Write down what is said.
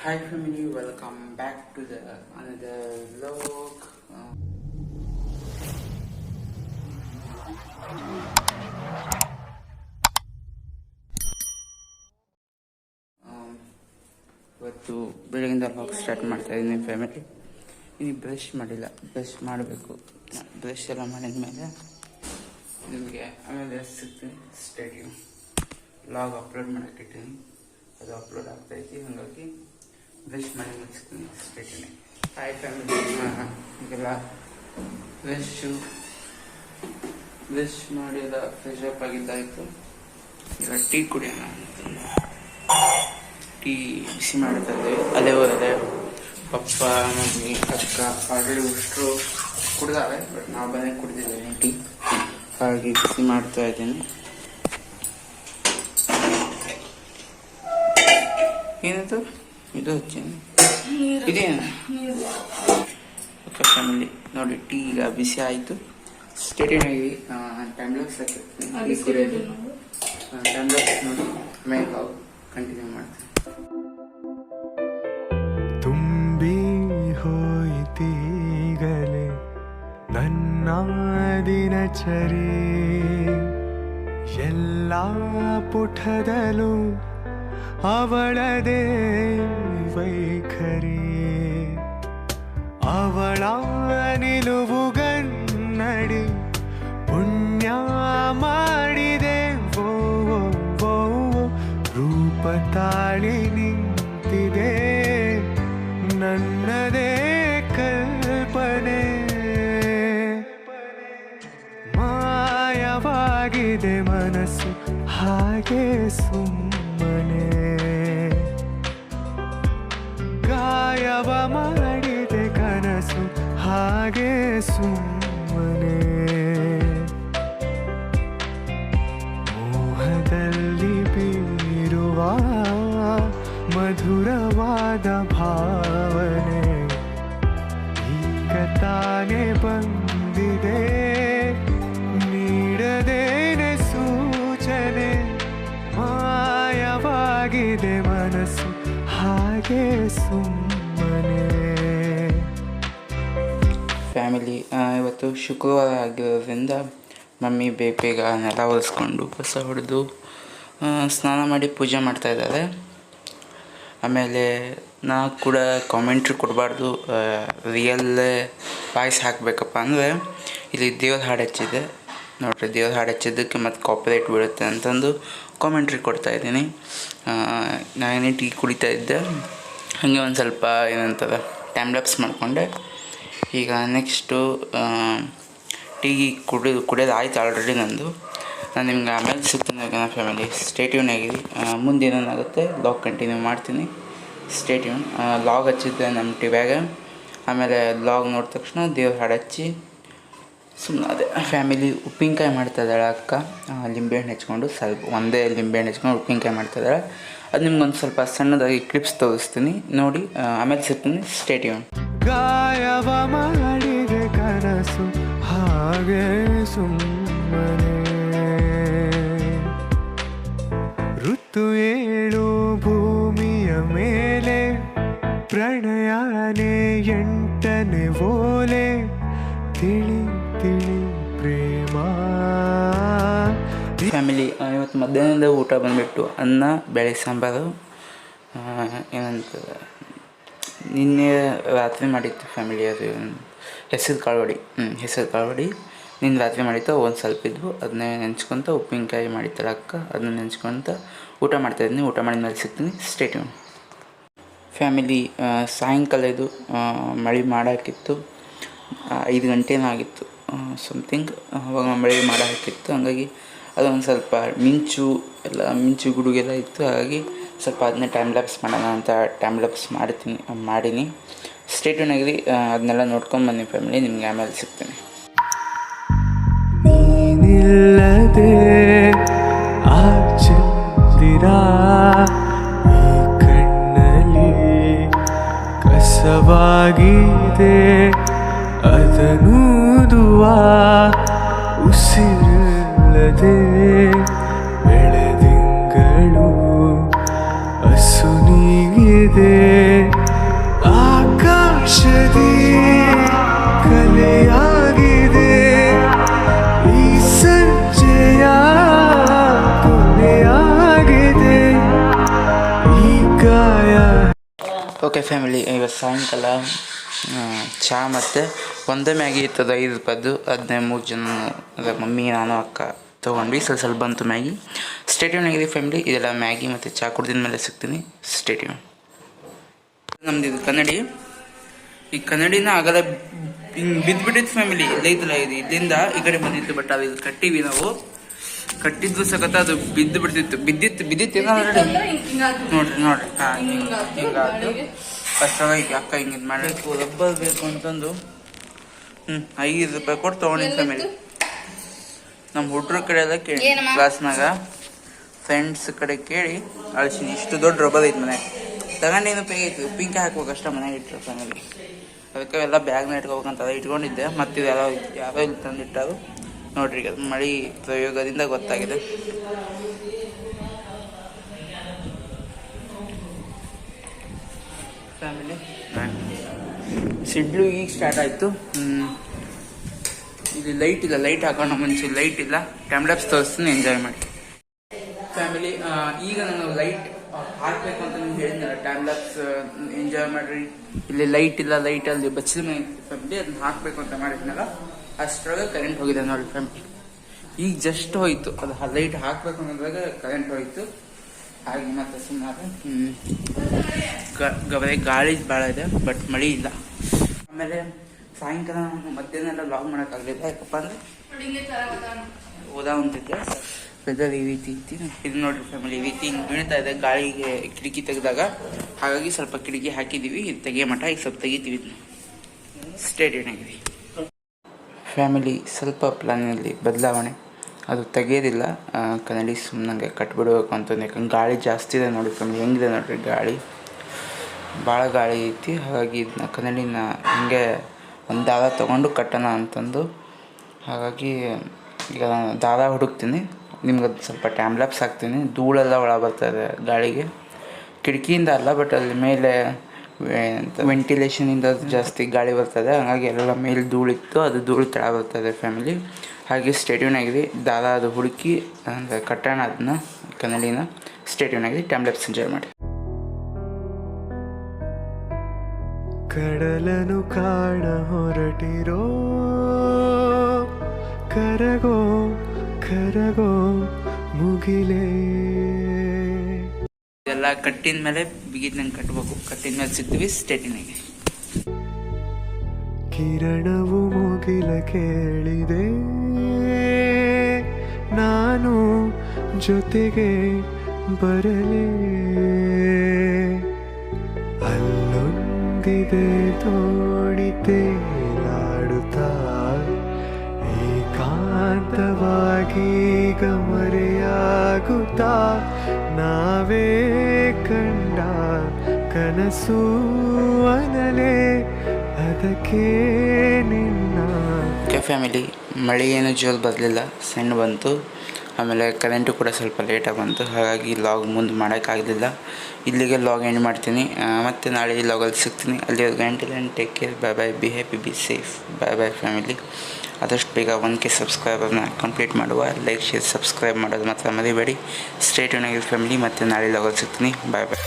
Hi family, welcome back to the another vlog. ಇವತ್ತು ಬೆಳಗಿಂದ vlog start ಮಾಡ್ತಾ ಇದ್ದೀನಿ ಫ್ಯಾಮಿಲಿ. ಇನ್ನು ಬ್ರಷ್ ಮಾಡಿಲ್ಲ, ಬ್ರಷ್ ಮಾಡಬೇಕು. ಬ್ರಷ್ ಎಲ್ಲ ಮಾಡಿದ ಮೇಲೆ ನಿಮಗೆ ಆಮೇಲೆ ಸಿಗ್ತೀನಿ. ಸ್ಟೇಡಿಯಂ ವ್ಲಾಗ್ ಅಪ್ಲೋಡ್ ಮಾಡೋಕ್ಕಿಟ್ಟಿನಿ, ಅದು ಅಪ್ಲೋಡ್ ಆಗ್ತಾಯಿತ್ತು. ಹಾಗಾಗಿ ಬ್ರಷ್ ಮಾಡಿ ಮುಗಿಸ್ತೀನಿ. Stadium hi family. ಈಗೆಲ್ಲ ಬ್ರಷ್ ಮಾಡಿ ಎಲ್ಲ ಫ್ರೆಶ್ ಅಪ್ ಆಗಿದ್ದಾಯಿತು. ಈಗ ಟೀ ಕುಡಿಯೋಣ. ಟೀ ಬಿಸಿ ಮಾಡ್ತಾ ಇದ್ದೇವೆ. ಅದೇ ಹೋದರೆ ಪಪ್ಪ ಮಮ್ಮಿ ಅಕ್ಕ ಆಲ್ರೆಡಿ ಅಷ್ಟು ಕುಡ್ದಾವೆ, ಬಟ್ ನಾವು ಬಂದೇ ಕುಡ್ದಿದ್ದೇವೆ ಟೀ. ಹಾಗೆ ಬಿಸಿ ಮಾಡ್ತಾ ಇದ್ದೀನಿ. ಏನಂತ ಇದು ಹಚ್ಚೇನು ಇದೇನು? ಓಕೆ ಫ್ಯಾಮಿಲಿ ನೋಡಿ, ಟೀ ಈಗ ಬಿಸಿ ಆಯಿತು. ಸ್ಟೇಡಿಯಂ ಆಗಿ ಟೈಮ್ ಲಾಸ್ ಟೀ ಕುಡಿಯೋದು. ಟೈಮ್ ಲಾಸ್ ನೋಡಿ ಆಮೇಲೆ ಕಂಟಿನ್ಯೂ ಮಾಡ್ತೀನಿ. ತುಂಬಿ ಹೋಯಿತೀಗಲೇ ನನ್ನ ದಿನಚರಿ, ಎಲ್ಲ ಪುಟದಲ್ಲೂ ಅವಳದೇ ವೈಖರಿ, ಅವಳ ನಿಲುವುಗನ್ನಡಿ ಪುಣ್ಯ ಮಾಡಿದೆ. ರೂಪ ತಾಳಿ ನಿಂತಿದೆ ನನ್ನದೇ ಕಲ್ಪನೆ, ಮಾಯವಾಗಿದೆ ಮನಸ್ಸು ಹಾಗೆ ಸುಮ್ಮನೆ, ಗಾಯವ ಮಾಡಿದೆ ಕನಸು ಹಾಗೆ ಸುಮ್ಮನೆ, ಮೋಹದಲ್ಲಿ ಬೀರುವ ಮಧುರವಾದ ಭಾವನೆ ಈಗ ತಾನೇ ಬಂದಿದೆ, ನೀಡದೇನೆ ಸೂಚನೆ, ಮಾಯವಾಗಿದೆ ಮನಸ್ಸು ಹಾಗೆ ಸುಮ್ಮನೆ. ಫ್ಯಾಮಿಲಿ ಇವತ್ತು ಶುಕ್ರವಾರ ಆಗಿರೋದ್ರಿಂದ ಮಮ್ಮಿ ಬೇಗ ನೆಲ ಒರೆಸ್ಕೊಂಡು ಕಸ ಹೊಡೆದು ಸ್ನಾನ ಮಾಡಿ ಪೂಜೆ ಮಾಡ್ತಾ ಇದ್ದಾರೆ. ಆಮೇಲೆ ನಾ ಕೂಡ ಕಾಮೆಂಟ್ರಿ ಕೊಡಬಾರ್ದು, ರಿಯಲ್ ವಾಯ್ಸ್ ಹಾಕಬೇಕಪ್ಪ ಅಂದರೆ ಇಲ್ಲಿ ದೇವ್ರ ಹಾಡು ಹಚ್ಚಿದೆ ನೋಡಿರಿ. ದೇವ್ರ ಹಾಡು ಹಚ್ಚಿದ್ದಕ್ಕೆ ಮತ್ತು ಕಾಪಿರೈಟ್ ಬೀಳುತ್ತೆ ಅಂತಂದು ಕಾಮೆಂಟ್ರಿ ಕೊಡ್ತಾಯಿದ್ದೀನಿ. ನಾನೇನೇ ಟೀ ಕುಡಿತಾ ಇದ್ದೆ, ಹಾಗೆ ಒಂದು ಸ್ವಲ್ಪ ಏನಂತಾರೆ ಟೈಮ್ ಲ್ಯಾಪ್ಸ್ ಮಾಡಿಕೊಂಡೆ. ಈಗ ನೆಕ್ಸ್ಟು ಟೀ ಕುಡಿಯೋದು ಆಯ್ತು ಆಲ್ರೆಡಿ ನಂದು. ನಾನು ನಿಮ್ಗೆ ಆಮೇಲೆ ಸಿಗ್ತೀನಿ ಫ್ಯಾಮಿಲಿ. ಸ್ಟೇ ಟ್ಯೂನ್ ಆಗಿರಿ. ಮುಂದೆ ಏನೇನಾಗುತ್ತೆ ಲಾಗ್ ಕಂಟಿನ್ಯೂ ಮಾಡ್ತೀನಿ. Stay tune. ಲಾಗ್ ಹಚ್ಚಿದ್ದೆ ನಮ್ಮ ಟಿವ್ಯಾಗ. ಆಮೇಲೆ ಲಾಗ್ ನೋಡಿದ ತಕ್ಷಣ ದೇವ್ರ ಹಾಡು ಹಚ್ಚಿ ಸುಮ್ಮನೆ ಅದೇ ಫ್ಯಾಮಿಲಿ. ಉಪ್ಪಿನಕಾಯಿ ಮಾಡ್ತಾಯಿದ್ದಾಳೆ ಅಕ್ಕ, ಲಿಂಬೆಹಣ್ಣು ಹೆಚ್ಕೊಂಡು ಸ್ವಲ್ಪ ಒಂದೇ ಲಿಂಬೆಹಣ್ಣು ಹೆಚ್ಕೊಂಡು ಉಪ್ಪಿನಕಾಯಿ ಮಾಡ್ತಾಯಿದ್ದಾಳೆ. ಅದು ನಿಮ್ಗೊಂದು ಸ್ವಲ್ಪ ಸಣ್ಣದಾಗಿ ಕ್ಲಿಪ್ಸ್ ತೋರಿಸ್ತೀನಿ ನೋಡಿ, ಆಮೇಲೆ ಸಿಗ್ತೀನಿ. Stay tune. ಗಾಯವ ಮಾಡಿದೆ ಕನಸು ಹಾಗೆ ಸುಮ್ಮನೆ, ಋತು ಏಳು ಭೂಮಿಯ ಮೇಲೆ, ಪ್ರಣಯನೇ ಎಂಟನೇ ಓಲೆ, ತಿಳಿ ತಿಳಿ ಪ್ರೇಮ. ಫ್ಯಾಮಿಲಿ ಇವತ್ತು ಮಧ್ಯಾಹ್ನದ ಊಟ ಬಂದುಬಿಟ್ಟು ಅನ್ನ ಬೇಳೆ ಸಾಂಬಾರು. ಏನಂತ ನಿನ್ನೆ ರಾತ್ರಿ ಮಾಡಿತ್ತು ಫ್ಯಾಮಿಲಿ, ಅದು ಹೆಸರು ಕಾಳುವಡಿ. ನಿನ್ನೆ ರಾತ್ರಿ ಮಾಡಿತ್ತು. ಒಂದು ಸ್ವಲ್ಪ ಇದ್ವು, ಅದನ್ನೇ ನೆಂಚ್ಕೊತ ಉಪ್ಪಿನಕಾಯಿ ಮಾಡಿತ್ತಾಳೆ ಅಕ್ಕ, ಅದನ್ನ ನೆಂಚ್ಕೊತ ಊಟ ಮಾಡ್ತಾಯಿದ್ದೀನಿ. ಊಟ ಮಾಡಿದ ಮೇಲೆ ಸಿಗ್ತೀನಿ. Stay tune. ಫ್ಯಾಮಿಲಿ ಸಾಯಂಕಾಲ ಇದು ಮಳೆ ಮಾಡೋಕ್ಕಿತ್ತು, 5 ಗಂಟೆನೂ ಆಗಿತ್ತು ಸಮಥಿಂಗ್. ಅವಾಗ ಮಳೆ ಮಾಡೋಕ್ಕಿತ್ತು, ಹಾಗಾಗಿ ಅದೊಂದು ಸ್ವಲ್ಪ ಮಿಂಚು ಗುಡುಗೆಲ್ಲ ಇತ್ತು. ಹಾಗಾಗಿ ಸ್ವಲ್ಪ ಅದನ್ನೇ ಟೈಮ್ ಲ್ಯಾಪ್ಸ್ ಮಾಡೋಣ ಅಂತ ಟೈಮ್ ಲ್ಯಾಪ್ಸ್ ಮಾಡೀನಿ. ಸ್ಟೇ ಟ್ಯೂನ್ ಆಗಿರಿ. ಅದನ್ನೆಲ್ಲ ನೋಡ್ಕೊಂಡು ಬನ್ನಿ ಫ್ಯಾಮಿಲಿ. ನಿಮ್ಗೆ ಆಮೇಲೆ ಸಿಗ್ತೀನಿ. ನೀನಿಲ್ಲದೆ ಆ ಚಂದಿರ ಈ ಕಣ್ಣಲ್ಲಿ ಕಸವಾಗಿದೆ, ಅದನೂದುವ ಉಸಿರಿಲ್ಲದೆ ಬೆಳೆದಿಂಗಳು ಅಸುನೀಗಿದೆ. ಗಾಯ. ಓಕೆ ಫ್ಯಾಮಿಲಿ, ಇವತ್ತು ಸಾಯಂಕಾಲ ಚಹಾ ಮತ್ತು ಒಂದೇ ಮ್ಯಾಗಿ ಇರ್ತದೆ 5 ರೂಪಾಯ್ದು. ಅದನ್ನೇ 3 ಜನ ಅಂದರೆ ಮಮ್ಮಿ, ನಾನು, ಅಕ್ಕ ತೊಗೊಂಡ್ವಿ. ಸ್ವಲ್ಪ ಬಂತು ಮ್ಯಾಗಿ. ಸ್ಟೇಟ್ಯೂನ್ ಆಗಿದೆ ಫ್ಯಾಮಿಲಿ. ಇದೆಲ್ಲ ಮ್ಯಾಗಿ ಮತ್ತು ಚಹಾ ಕುಡ್ದಿದ ಮೇಲೆ ಸಿಗ್ತೀನಿ. ಸ್ಟೇಟ್ಯೂನ್. ನಮ್ದು ಇದು ಕನ್ನಡಿ. ಈ ಕನ್ನಡಿನ ಆಗಲ್ಲ ಹಿಂಗೆ ಬಿದ್ದುಬಿಟ್ಟಿತ್ತು ಫ್ಯಾಮಿಲಿ. ಇಲ್ಲೈತಲ್ಲ, ಇದು ಇಲ್ಲಿಂದ ಈ ಕಡೆ ಬಂದಿತ್ತು. ಬಟ್ ಅದು ಇದು ಕಟ್ಟಿವಿ ನಾವು. ಕಟ್ಟಿದ್ದು ಸಖತ್ ಅದು ಬಿದ್ದಿತ್ತು ಆಲ್ರೆಡಿ. ನೋಡ್ರಿ ಹಾಂ ಹಿಂಗಾದ್ರು ಅಷ್ಟೊಳಗೆ ಅಕ್ಕ ಹಿಂಗೆ ಇದು ಮಾಡಬೇಕು. ರಬ್ಬರ್ ಬೇಕು ಅಂತಂದು 5 ರೂಪಾಯಿ ಕೊಟ್ಟು ತೊಗೊಂಡಿದ್ದು ಫ್ಯಾಮಿಲಿ. ನಮ್ಮ ಹುಡ್ರ ಕಡೆ ಎಲ್ಲ ಕೇಳಿ, ಕ್ಲಾಸ್ನಾಗ ಫ್ರೆಂಡ್ಸ್ ಕಡೆ ಕೇಳಿ ಅಳಿಸಿನಿ. ಇಷ್ಟು ದೊಡ್ಡ ರಬ್ಬರ್ ಐತೆ ಮನೆ ತಗೊಂಡೇನು ಐತಿ. ಉಪ್ಪಿನಕಾಯಿ ಹಾಕ್ಬೇಕು ಅಷ್ಟೇ ಮನೆಗೆ ಇಟ್ಟರು ಫ್ಯಾಮಿಲಿ. ಅದಕ್ಕೆ ಎಲ್ಲ ಬ್ಯಾಗ್ನ ಇಟ್ಕೋಬೇಕಂತ ಇಟ್ಕೊಂಡಿದ್ದೆ. ಮತ್ತು ಯಾರೋ ಇಲ್ಲಿ ತಂದಿಟ್ಟರು ನೋಡ್ರಿ. ಅದು ಮಳೆ ಪ್ರಯೋಗದಿಂದ ಗೊತ್ತಾಗಿದೆ. ಫ್ಯಾಮಿಲಿ ಸಿಡ್ಲು ಈಗ ಸ್ಟಾರ್ಟ್ ಆಯಿತು. ಇಲ್ಲಿ ಲೈಟ್ ಇಲ್ಲ. ಲೈಟ್ ಹಾಕೋಣ ಮುಂಚೆ ಲೈಟ್ ಇಲ್ಲ. ಟೈಮ್ಲಾಪ್ಸ್ ತೋರಿಸ್ತೀನಿ, ಎಂಜಾಯ್ ಮಾಡಿ ಫ್ಯಾಮಿಲಿ. ಈಗ ನಾನು ಲೈಟ್ ಹಾಕಬೇಕು ಅಂತ ನಿಮ್ಗೆ ಹೇಳಿದ್ನಲ್ಲ, ಟೈಮ್ಲಾಪ್ಸ್ ಎಂಜಾಯ್ ಮಾಡಿರಿ. ಇಲ್ಲಿ ಲೈಟ್ ಇಲ್ಲ. ಲೈಟ್ ಅಲ್ಲಿ ಬಚ್ಚಲ ಮನೆ ಫ್ಯಾಮಿಲಿ, ಅದನ್ನ ಹಾಕಬೇಕು ಅಂತ ಮಾಡಿದ್ನಲ್ಲ, ಅಷ್ಟರೊಳಗೆ ಕರೆಂಟ್ ಹೋಗಿದೆ ನೋಡಿ ಫ್ಯಾಮಿಲಿ. ಈಗ ಜಸ್ಟ್ ಹೋಯ್ತು. ಅದು ಲೈಟ್ ಹಾಕ್ಬೇಕು ಅನ್ನೋದ್ರಾಗ ಕರೆಂಟ್ ಹೋಯ್ತು. ಹಾಗೆ ಮತ್ತೆ ಸುಮಾರು ಗಾಳಿ ಭಾಳ ಇದೆ, ಬಟ್ ಮಳೆ ಇಲ್ಲ. ಆಮೇಲೆ ಸಾಯಂಕಾಲ ಮಧ್ಯಾಹ್ನ ಎಲ್ಲ ಲಾಗ್ ಮಾಡೋಕ್ಕಾಗಲಿಲ್ಲ. ಯಾಕಪ್ಪ ಅಂದರೆ ಓದಾ ಅಂತಿದ್ದೆ. ವೆದರ್ ಈ ರೀತಿ ಇತ್ತು. ಇದು ನೋಡ್ರಿ ಫ್ಯಾಮಿಲಿ, ಈ ರೀತಿ ಹಿಂಗೆ ಬೀಳ್ತಾ ಇದೆ ಗಾಳಿಗೆ ಕಿಟಕಿ ತೆಗೆದಾಗ. ಹಾಗಾಗಿ ಸ್ವಲ್ಪ ಕಿಟಕಿ ಹಾಕಿದ್ದೀವಿ. ಇದು ತೆಗಿಯೋ ಮಠ ಈಗ ಸ್ವಲ್ಪ ತೆಗಿತೀವಿ. ಸ್ಟೇಡಿಯಂ ಆಗಿದೆ ಫ್ಯಾಮಿಲಿ. ಸ್ವಲ್ಪ ಪ್ಲಾನಲ್ಲಿ ಬದಲಾವಣೆ. ಅದು ತೆಗೆಯೋದಿಲ್ಲ. ಕನ್ನಡಿ ಸುಮ್ಮನೆ ಕಟ್ಬಿಡ್ಬೇಕು ಅಂತಂದು. ಯಾಕಂದ್ರೆ ಗಾಳಿ ಜಾಸ್ತಿ ಇದೆ ನೋಡಿ ಫ್ಯಾಮಿಲಿ. ಹೆಂಗಿದೆ ನೋಡ್ರಿ ಗಾಳಿ, ಭಾಳ ಗಾಳಿ ಐತಿ. ಹಾಗಾಗಿ ಇದನ್ನ ಕನ್ನಡಿನ ಹಿಂಗೆ ಒಂದು ದಾರ ತೊಗೊಂಡು ಕಟ್ಟೋಣ ಅಂತಂದು. ಹಾಗಾಗಿ ಈಗ ನಾನು ದಾರ ಹುಡುಕ್ತೀನಿ. ನಿಮ್ಗೆ ಅದು ಸ್ವಲ್ಪ ಟೈಮ್ಲಾಪ್ಸ್ ಹಾಕ್ತೀನಿ. ಧೂಳೆಲ್ಲ ಒಳಗೆ ಬರ್ತಾಯಿದೆ ಗಾಳಿಗೆ. ಕಿಟಕಿಯಿಂದ ಅಲ್ಲ, ಬಟ್ ಅಲ್ಲಿ ಮೇಲೆ ವೆಂಟಿಲೇಷನಿಂದ ಜಾಸ್ತಿ ಗಾಳಿ ಬರ್ತದೆ. ಹಾಗಾಗಿ ಎಲ್ಲ ಮೇಲೆ ಧೂಳಿತ್ತು, ಅದು ಧೂಳು ತೆಳ ಬರ್ತದೆ ಫ್ಯಾಮಿಲಿ. ಹಾಗೆ ಸ್ಟೇಟ್ಯೂನ್ ಆಗಿದೆ. ದಾದ ಅದು ಹುಡುಕಿ ಅಂದರೆ ಕಟ್ಟೋಣ ಅದನ್ನ ಕನ್ನಡಿನ. ಸ್ಟೇಟ್ಯೂನ್ ಆಗಿದೆ. ಟೈಮ್ಲಾಪ್ಸ್ ಎಂಜಾಯ್ ಮಾಡಿ. ಕಡಲನು ಕಾಣ ಹೊರಟಿರೋ ಕರಗೋ ಕರಗೋ ಮುಗಿಲೇ. ಇದೆಲ್ಲ ಕಟ್ಟಿದ ಮೇಲೆ ಬಿಗಿದ್ನಂಗೆ ಕಟ್ಟಬೇಕು. ಕಟ್ಟಿದ ಮೇಲೆ ಸಿಗ್ತೀವಿ ಸ್ಟೇಟಿನಾಗೆ. ಕಿರಣವು ಮುಗಿಲ ಕೇಳಿದೆ, ನಾನು ಜೊತೆಗೆ ಬರಲೇ. ಅಲ್ಲೊಂದಿದೆ ತೋಣಿ ತೇಲಾಡುತ್ತಾ ಏಕಾಂತವಾಗಿ ಮರೆಯಾಗುತ್ತಾ. ನಾವೇ ಕಂಡ ಕನಸು ಅನಲೇ, ಅದಕ್ಕೆ ನಿನ್ನ. ಓಕೆ ಫ್ಯಾಮಿಲಿ, ಮಳೆ ಏನು ಜೋರು ಬರಲಿಲ್ಲ, ಸಣ್ಣ ಬಂತು. ಆಮೇಲೆ ಕರೆಂಟು ಕೂಡ ಸ್ವಲ್ಪ ಲೇಟಾಗಿ ಬಂತು. ಹಾಗಾಗಿ ಲಾಗ್ ಮುಂದೆ ಮಾಡೋಕ್ಕಾಗಲಿಲ್ಲ. ಇಲ್ಲಿಗೆ ಲಾಗ್ ಎಂಡ್ ಮಾಡ್ತೀನಿ. ಮತ್ತು ನಾಳೆ ಲಾಗಲ್ಲಿ ಸಿಗ್ತೀನಿ. ಅಲ್ಲಿವರೆಗೂ until and take care. Bye bye. Be happy, be safe. Bye bye family. ಆದಷ್ಟು ಬೇಗ 1K ಸಬ್ಸ್ಕ್ರೈಬರ್ನ ಕಂಪ್ಲೀಟ್ ಮಾಡುವ. ಲೈಕ್, ಶೇರ್, ಸಬ್ಸ್ಕ್ರೈಬ್ ಮಾಡೋದು ಮಾತ್ರ ಮರಿಬೇಡಿ. ಸ್ಟೇ ಟ್ಯೂನ್ ಆಗಿ ಫ್ಯಾಮಿಲಿ. ಮತ್ತು ನಾಳೆ ಲಾಗಲ್ಲಿ ಸಿಗ್ತೀನಿ. ಬಾಯ್ ಬಾಯ್.